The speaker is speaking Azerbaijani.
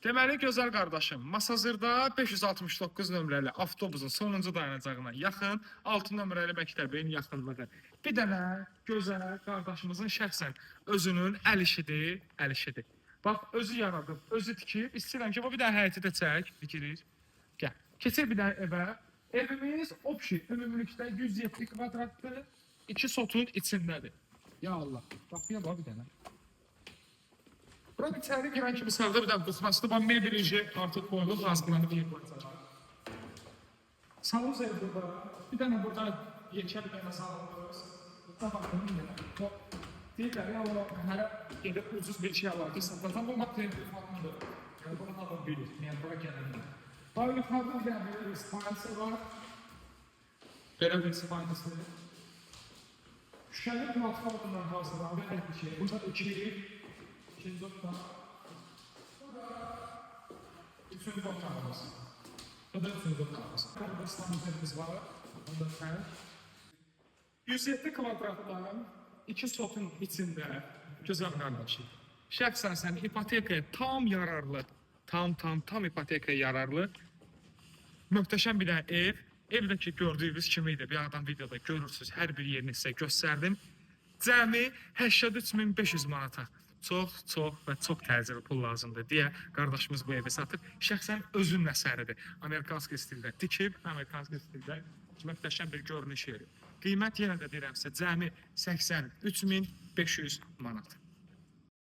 Deməli, gözəl qardaşım, Masazırda 569 nömrəli avtobusun sonuncu dayanacağına yaxın 6 nömrəli məktəbin yaxınlığı. Bir dənə gözəl qardaşımızın şəxsən özünün əl işidir, əl işidir. Bax, özü yaradıb, özü tikib. İstəyirəm ki, bu bir dənə həyəti də çək, dikirik. Gəl, keçir bir dənə evə. Evimiz obşi, ümumlikdə 107 kvadratdır, 2 sotun içindədir. Ya Allah, qapıya bax bir dənə. Buranın içəri girən kimi sağda bir dənə qısmasında bax mebelici artıq qoyulub, hazırlanıb yığılacaq. Salon zevkdə, bir dənə burada yekə bir dənə salonumuz. Burada baxın bir dənə. Deyirlər ya, hərə gedib ucuz bir şey alardı, satacaq, bu material falandır. Yəni, bunu adam bilir, yəni bura gələndir. Bax, yuxarıda bir istifanəsi var. Belə bir istifanəsi. Şəhər platformundan hazırlandı, hər bir şey. Burada ikinci otaq. Üçüncü otağımız. Bu da üçüncü otağımız. Burada İstanbul'umuz var. Burada fərq. 107 kvadratdan 2 sotun içində gözəl qardaşım. Şəxsən sən ipotekaya tam yararlı, tam ipotekaya yararlı möhtəşəm bir dənə ev. Evdəki gördüyünüz kimi idi. Bir adam videoda görürsünüz. Hər bir yerini sizə göstərdim. Cəmi 83.500 manata. Çox və çox təcili pul lazımdır deyə qardaşımız bu evi satıb. Şəxsən özünün əsəridir. Amerikanski stildə tikib, Amerikanski stildə möhtəşəm bir görünüş yeri. Qiymət yenə də deyirəmsə, cəmi 83.500 manat.